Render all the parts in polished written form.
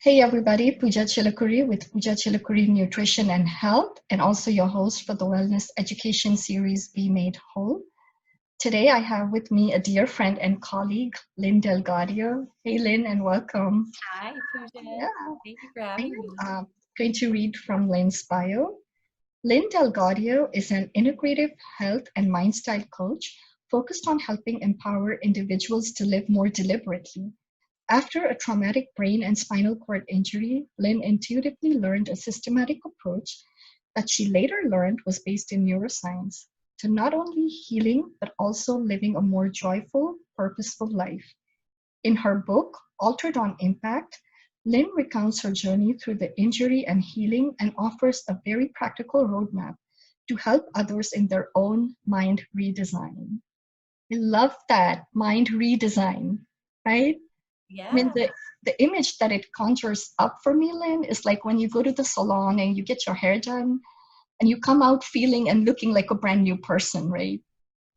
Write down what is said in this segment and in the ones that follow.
Hey everybody, Pooja Chilakuri with Pooja Chilakuri Nutrition and Health, and also your host for the Wellness Education series Be Made Whole. Today I have with me a dear friend and colleague, Lynn Delgaudio. Hey Lynn, and welcome. Hi, Pooja. Yeah, Thank you for I having me. am going to read from Lynn's bio. Lynn Delgaudio is an integrative health and mindstyle coach focused on helping empower individuals to live more deliberately. After a traumatic brain and spinal cord injury, Lynn intuitively learned a systematic approach that she later learned was based in neuroscience to not only healing, but also living a more joyful, purposeful life. In her book, Altered on Impact, Lynn recounts her journey through the injury and healing and offers a very practical roadmap to help others in their own mind redesign. I love that mind redesign, right? I mean, Yeah. the image that it conjures up for me, Lynn, is like when you go to the salon and you get your hair done and you come out feeling and looking like a brand new person, right?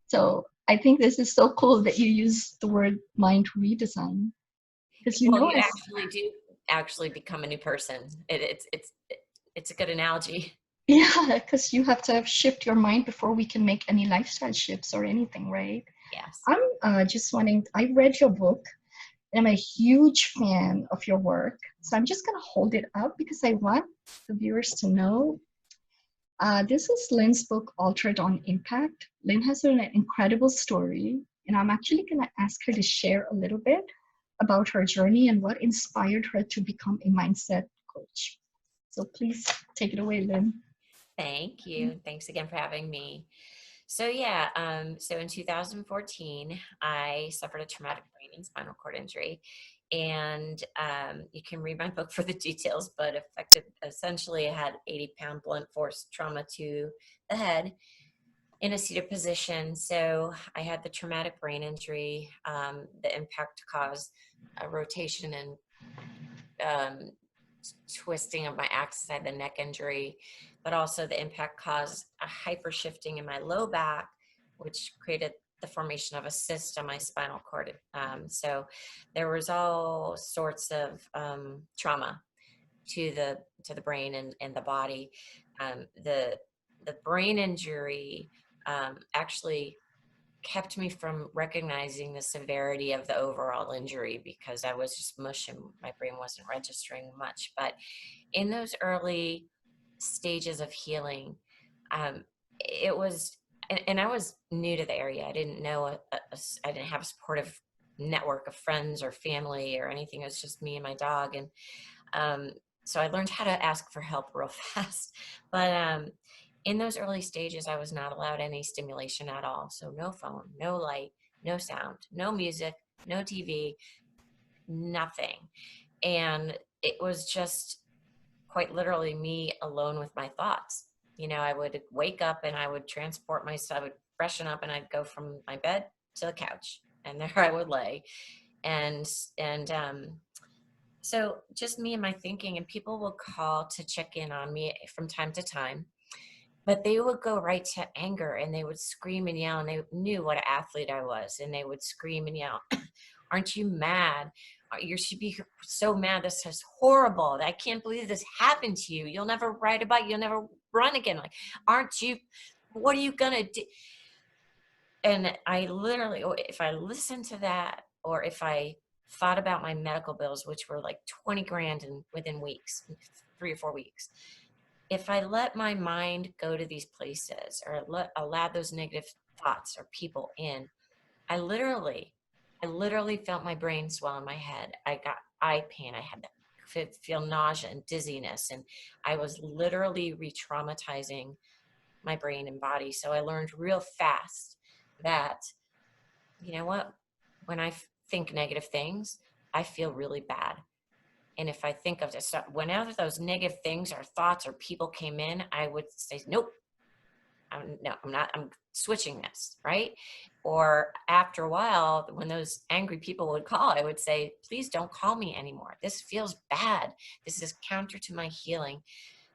So I think this is so cool that you use the word mind redesign because Well, you as actually do actually become a new person. It's a good analogy. yeah, because you have to shift your mind before we can make any lifestyle shifts or anything, right? Yes. I'm just wanting, I read your book. I'm a huge fan of your work. So I'm just going to hold it up because I want the viewers to know. This is Lynn's book, Altered on Impact. Lynn has an incredible story, and I'm actually going to ask her to share a little bit about her journey and what inspired her to become a mindset coach. So please take it away, Lynn. Thank you. Thanks again for having me. So in 2014, I suffered a traumatic brain and spinal cord injury. And you can read my book for the details, but affected essentially I had 80-pound blunt force trauma to the head in a seated position. So I had the traumatic brain injury. The impact caused a rotation and um, twisting of my axis. I had the neck injury, but also the impact caused a hyper shifting in my low back, which created the formation of a cyst on my spinal cord. So there was all sorts of trauma to the brain and the body. The brain injury actually kept me from recognizing the severity of the overall injury because I was just mush and my brain wasn't registering much. But in those early stages of healing, it was, and I was new to the area. I didn't know, I didn't have a supportive network of friends or family or anything. It was just me and my dog. And um, so I learned how to ask for help real fast. But in those early stages, I was not allowed any stimulation at all. So no phone, no light, no sound, no music, no TV, nothing. And it was just quite literally me alone with my thoughts. I would wake up and I would transport myself, I would freshen up and I'd go from my bed to the couch and there I would lay. And, and, so just me and my thinking, and people would call to check in on me from time to time, but they would go right to anger and they would scream and yell, and they knew what an athlete I was, and they would scream and yell, aren't you mad? You should be so mad. This is horrible. I can't believe this happened to you. You'll never ride a bike. You'll never run again. Like, aren't you, what are you gonna do? And I literally, if I listened to that, or if I thought about my medical bills, which were like 20 grand within weeks, 3 or 4 weeks, if I let my mind go to these places or allow those negative thoughts or people in, I literally, I literally felt my brain swell in my head. I got eye pain. I had to feel nausea and dizziness. And I was literally re-traumatizing my brain and body. So I learned real fast that, you know what, when I think negative things, I feel really bad. And if I think of this, whenever those negative things or thoughts or people came in, I would say, nope, no, I'm not, I'm switching this, right? Or after a while, when those angry people would call, I would say, please don't call me anymore. This feels bad. This is counter to my healing.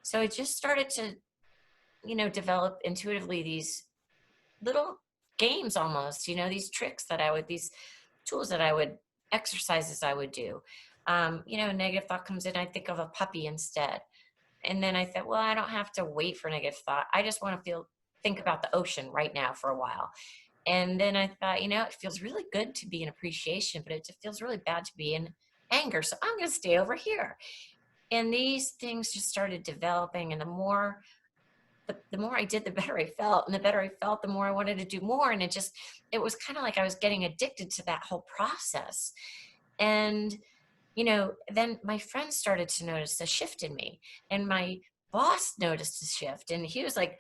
So I just started to, develop intuitively these little games almost, these tricks that these tools that I would, exercises I would do. A negative thought comes in, I think of a puppy instead. And then I thought, well, I don't have to wait for negative thought. I just want to think about the ocean right now for a while. And then I thought, it feels really good to be in appreciation, but it just feels really bad to be in anger. So I'm going to stay over here. And these things just started developing. And the more I did, the better I felt. And the better I felt, the more I wanted to do more. And it was kind of like I was getting addicted to that whole process. And, then my friends started to notice a shift in me, and my boss noticed a shift. And he was like,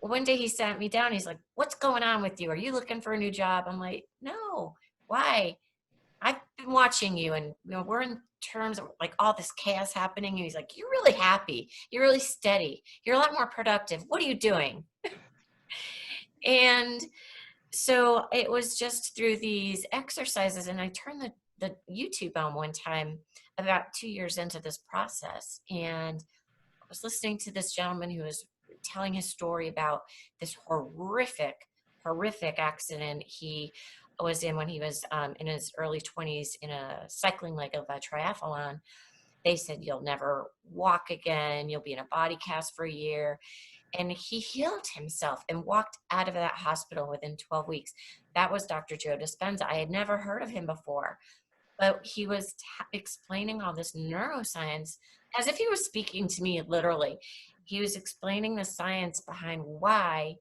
one day he sat me down. He's like, "What's going on with you? Are you looking for a new job?" I'm like, "No, why? I've been watching you, and we're in terms of like all this chaos happening." And he's like, "You're really happy. You're really steady. You're a lot more productive. What are you doing?" And so it was just through these exercises, and I turned the YouTube on one time about 2 years into this process, and I was listening to this gentleman who was telling his story about this horrific accident he was in when he was in his early 20s in a cycling leg of a triathlon. They said, "You'll never walk again. You'll be in a body cast for a year." And he healed himself and walked out of that hospital within 12 weeks. That was Dr. Joe Dispenza. I had never heard of him before, but he was explaining all this neuroscience as if he was speaking to me literally. He was explaining the science behind why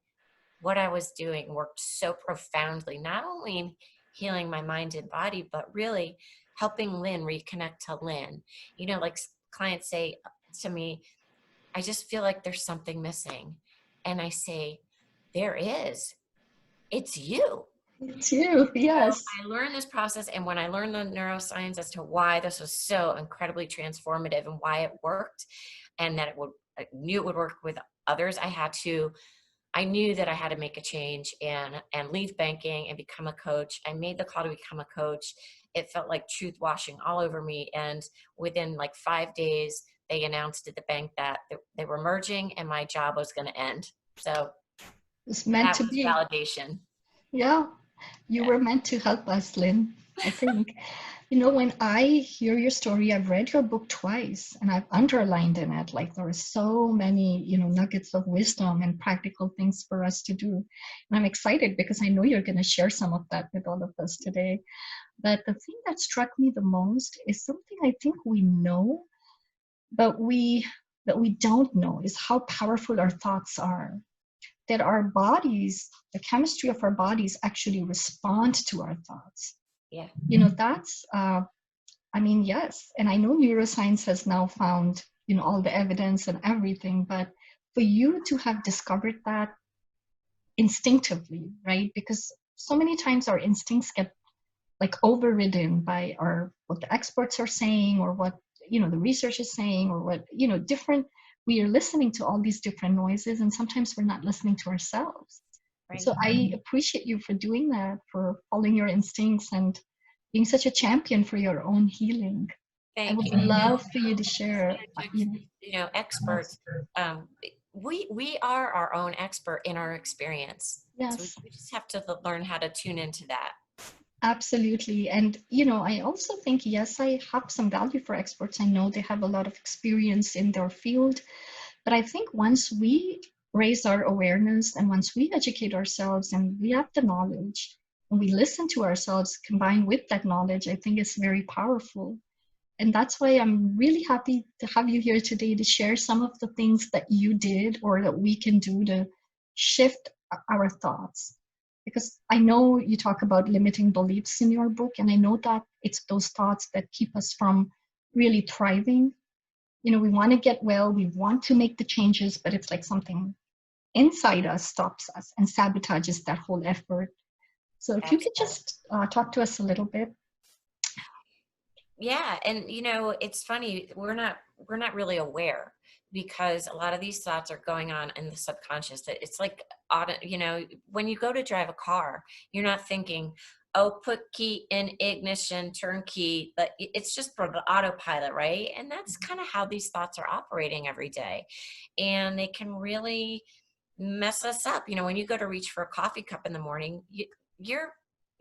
what I was doing worked so profoundly, not only in healing my mind and body, but really helping Lynn reconnect to Lynn. Like clients say to me, "I just feel like there's something missing." And I say, "There is. It's you." It's you, So yes. I learned this process, and when I learned the neuroscience as to why this was so incredibly transformative and why it worked, and that I knew it would work with others, I knew that I had to make a change and leave banking and become a coach. I made the call to become a coach. It felt like truth washing all over me, and within like 5 days, they announced at the bank that they were merging and my job was going to end. So It's meant that to was be. validation. Yeah, you Yeah. were meant to help us, Lynn, I think. When I hear your story, I've read your book twice and I've underlined in it, like there are so many, nuggets of wisdom and practical things for us to do. And I'm excited because I know you're going to share some of that with all of us today. But the thing that struck me the most is something I think we know, but we don't know is how powerful our thoughts are. That our bodies, the chemistry of our bodies actually respond to our thoughts. Yeah. That's yes. And I know neuroscience has now found, all the evidence and everything, but for you to have discovered that instinctively, right? Because so many times our instincts get like overridden by our what the experts are saying, or what the research is saying, or what different, we are listening to all these different noises, and sometimes we're not listening to ourselves. Right. So I appreciate you for doing that, for following your instincts and being such a champion for your own healing. I Thank would you. love for you to share. Experts. Um, we are our own expert in our experience. So Yes, we just have to learn how to tune into that. absolutely. And, I also think, yes, I have some value for experts. I know they have a lot of experience in their field. But I think once we raise our awareness and once we educate ourselves and we have the knowledge and we listen to ourselves combined with that knowledge, I think it's very powerful. And that's why I'm really happy to have you here today to share some of the things that you did or that we can do to shift our thoughts. Because I know you talk about limiting beliefs in your book, and I know that it's those thoughts that keep us from really thriving. We want to get well, we want to make the changes, but it's like something inside us stops us and sabotages that whole effort. So if you could Absolutely. just talk to us a little bit. Yeah, and it's funny, we're not really aware, because a lot of these thoughts are going on in the subconscious. That it's like when you go to drive a car, you're not thinking, "Oh, put key in ignition, turn key," but it's just for the autopilot, right? And that's kind of how these thoughts are operating every day, and they can really mess us up. When you go to reach for a coffee cup in the morning, you're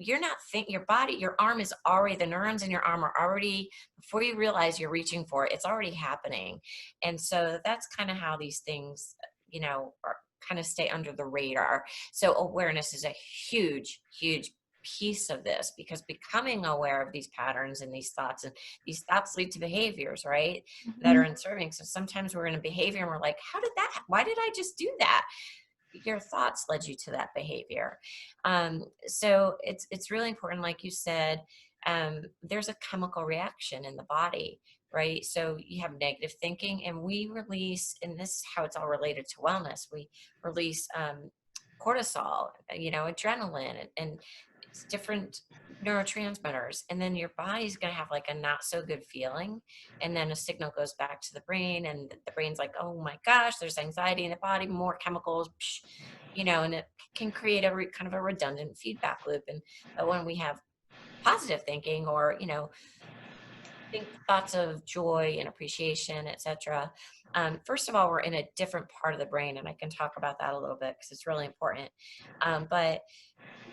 you're not your body, your arm is already, the neurons in your arm are already, before you realize you're reaching for it, it's already happening. And so that's kind of how these things, are kind of stay under the radar. So awareness is a huge, huge piece of this, because becoming aware of these patterns and these thoughts lead to behaviors, right? That are Mhm. in serving. So sometimes we're in a behavior and we're like, why did I just do that? Your thoughts led you to that behavior. So it's really important, like you said, there's a chemical reaction in the body, right? So you have negative thinking, and we release, and this is how it's all related to wellness. We release cortisol, adrenaline, and it's different neurotransmitters, and then your body's going to have like a not so good feeling, and then a signal goes back to the brain, and the brain's like, oh my gosh, there's anxiety in the body, more chemicals, and it can create a kind of a redundant feedback loop. And but when we have positive thinking, or think thoughts of joy and appreciation, etc. First of all, we're in a different part of the brain, and I can talk about that a little bit because it's really important. But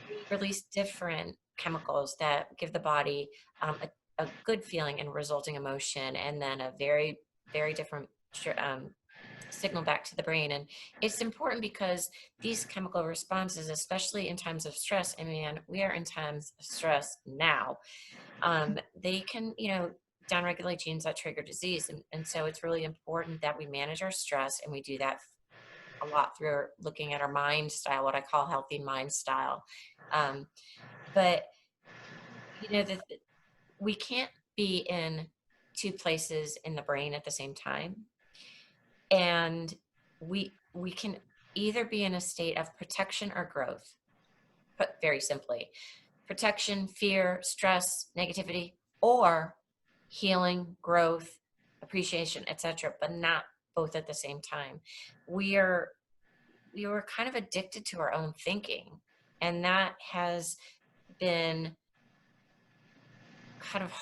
we release different chemicals that give the body a good feeling and resulting emotion, and then a very, very different signal back to the brain. And it's important because these chemical responses, especially in times of stress, and man, we are in times of stress now, they can, downregulate genes that trigger disease. And so it's really important that we manage our stress, and we do that a lot through looking at our mind style, what I call healthy mind style. Um, but we can't be in two places in the brain at the same time, and we can either be in a state of protection or growth. Put very simply, protection, fear, stress, negativity, or healing, growth, appreciation, etc., but not both at the same time. We were kind of addicted to our own thinking, and that has been kind of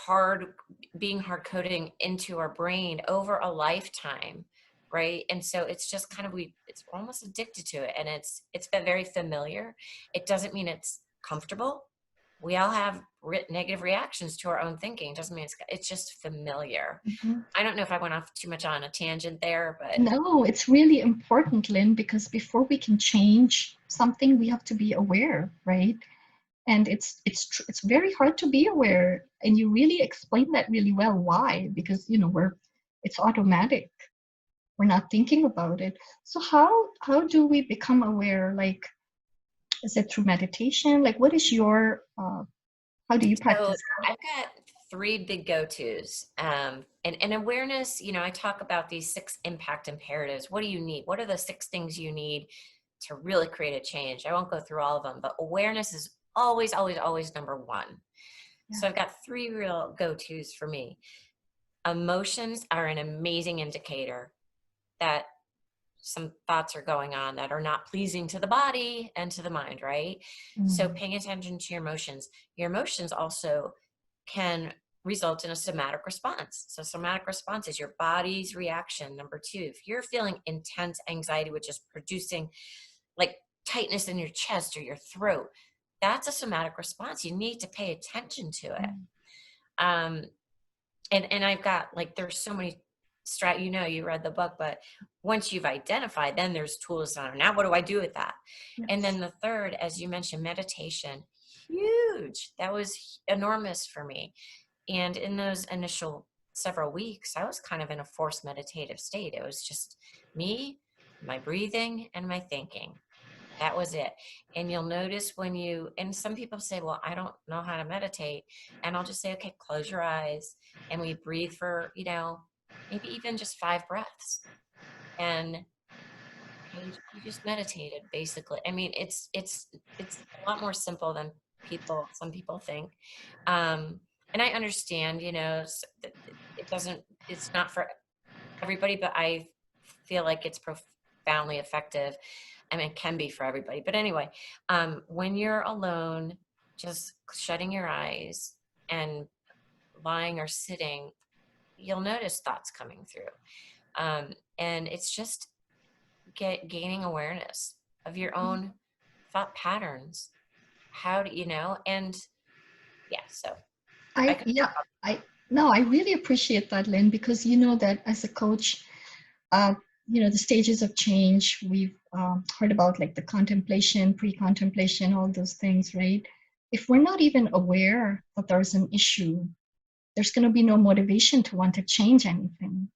being hard coding into our brain over a lifetime, right? And so it's just kind of, it's almost addicted to it, and it's been very familiar. It doesn't mean it's comfortable. We all have negative reactions to our own thinking. It doesn't mean it's just familiar. Mhm. I don't know if I went off too much on a tangent there, but No, it's really important, Lynn, because before we can change something, we have to be aware, right? And it's very hard to be aware, and you really explain that really well. Why? Because it's automatic. We're not thinking about it. So how do we become aware? Like, is it through meditation? Like, what is your how do you so practice I've got three big go-tos. And awareness, I talk about these 6 impact imperatives. What do you need? What are the 6 things you need to really create a change? I won't go through all of them, but awareness is always, always, always number 1. that? So I've got 3 real go-tos for me. Emotions are an amazing indicator that some thoughts are going on that are not pleasing to the body and to the mind, right? Yeah. So paying attention to your emotions also can result in a somatic response. So somatic response is your body's reaction. Number 2, if you're feeling intense anxiety, which is producing like tightness in your chest or your throat, that's a somatic response. You need to pay attention to it. Mm. Um, and I've got, like, there's so many you read the book, but once you've identified, then there's tools on now what do I do with that? And Yes. then the third, as you mentioned, meditation, huge. That was enormous for me. And in those initial several weeks, I was kind of in a forced meditative state. It was just me, my breathing, and my thinking. That was it. And you'll notice and some people say, well, I don't know how to meditate. And I'll just say, okay, close your eyes, and we breathe for, maybe even just 5 breaths. And you just meditated, basically. I mean, it's a lot more simple than some people think. And I understand, it's not for everybody, but I feel like it's profoundly effective. I mean, it can be for everybody. But anyway, when you're alone, just shutting your eyes and lying or sitting, you'll notice thoughts coming through. And it's just gaining awareness of your own thought patterns. How do you know? And yeah, so I I could yeah, talk about. I no, I really appreciate that, Lynn, because you know that as a coach, uh, the stages of change we've heard about, like the contemplation, pre-contemplation, all those things, right? If we're not even aware that there's an issue, there's going to be no motivation to want to change anything.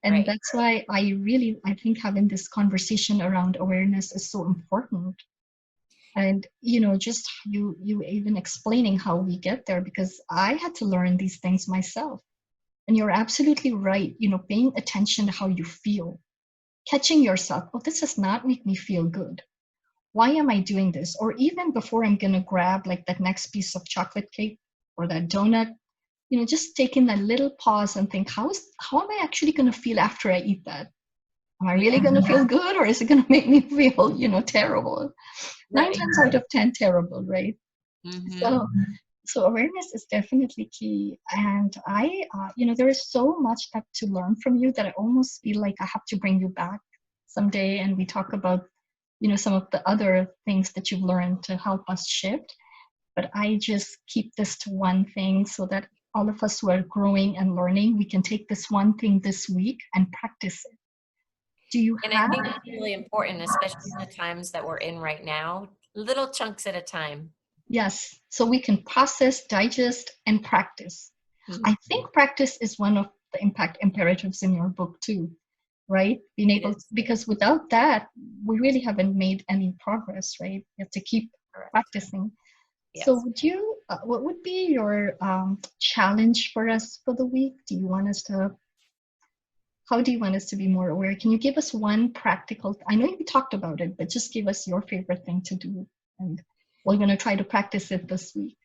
And Right. that's why I think having this conversation around awareness is so important. And just you even explaining how we get there, because I had to learn these things myself. And you're absolutely right, paying attention to how you feel, catching yourself, oh, this does not make me feel good. Why am I doing this? Or even before I'm going to grab like that next piece of chocolate cake or that donut, just taking that little pause and think, how am I actually going to feel after I eat that? Am I really Yeah. going to feel good, or is it going to make me feel, terrible? Nine Right. times out of 10, terrible, right? Mm-hmm. So awareness is definitely key. And there is so much that to learn from you that I almost feel like I have to bring you back someday and we talk about, some of the other things that you've learned to help us shift. But I just keep this to one thing so that all of us who are growing and learning, we can take this one thing this week and practice it. Do you And I have? think it's really important, especially in the times that we're in right now, little chunks at a time. Yes, so we can process, digest, and practice. Mhm. I think practice is one of the impact imperatives in your book too, right? Being It able, is because without that, we really haven't made any progress, right? You have to keep correct. practicing. So Yes. what would be your challenge for us for the week? How do you want us to be more aware? Can you give us one practical, I know you talked about it, but just give us your favorite thing to do. And we're going to try to practice it this week.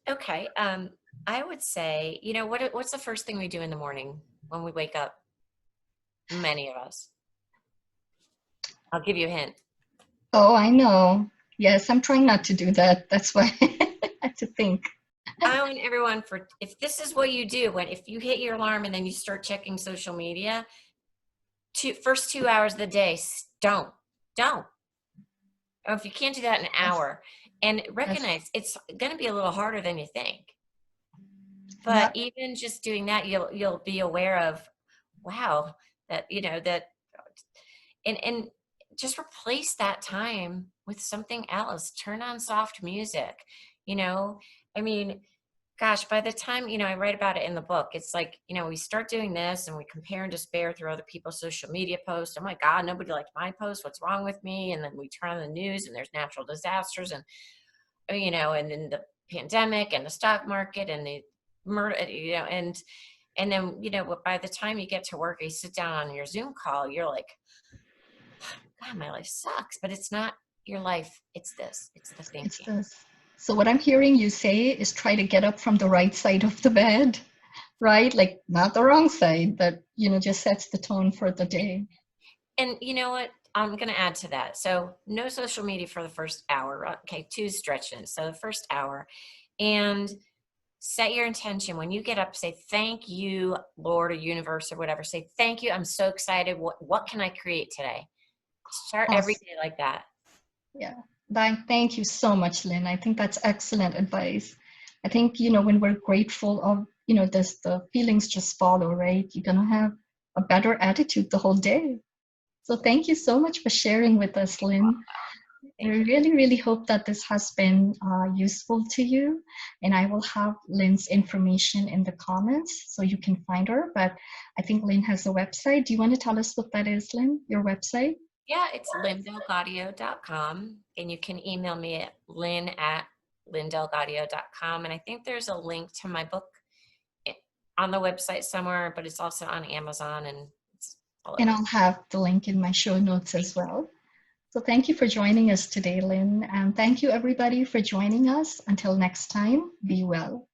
Okay. I would say, what's the first thing we do in the morning when we wake up? Many of us. I'll give you a hint. Oh, I know. Yes, I'm trying not to do that. That's why I had to think. I want everyone for if this is what you do if you hit your alarm and then you start checking social media, first 2 hours of the day, don't. Or if you can't do that in an Yes, hour, and yes, recognize it's going to be a little harder than you think. yeah, But even just doing that, you'll be aware of, wow, that that, and just replace that time with something else. Turn on soft music. You know, I mean, gosh, by the time, I write about it in the book, it's like, we start doing this and we compare and despair through other people's social media posts. Oh my God, nobody liked my post. What's wrong with me? And then we turn on the news and there's natural disasters and, and then the pandemic and the stock market and the murder, and then, by the time you get to work, you sit down on your Zoom call, you're like, God, my life sucks, but it's not your life. It's the it's thinking. this. So what I'm hearing you say is try to get up from the right side of the bed, right? Like not the wrong side, but just sets the tone for the day. And you know what? I'm going to add to that. So, no social media for the first hour. Okay, two stretches. So, the first hour. And set your intention. When you get up, say, thank you, Lord or universe or whatever. Say, thank you. I'm so excited. What can I create today? Start every Awesome. day like that. Yeah. Thank you so much, Lynn. I think that's excellent advice. I think, when we're grateful of, this, the feelings just follow, right? You're going to have a better attitude the whole day. So thank you so much for sharing with us, Lynn. I Thank you. really, really hope that this has been useful to you. And I will have Lynn's information in the comments so you can find her. But I think Lynn has a website. Do you want to tell us what that is, Lynn, your website? Yeah, it's lynndelgaudio.com. And you can email me at lynn@lynndelgaudio.com. And I think there's a link to my book on the website somewhere, but it's also on Amazon and it's all And over. I'll have the link in my show notes Thank as you. well. So thank you for joining us today, Lynn. And thank you, everybody, for joining us. Until next time, be well.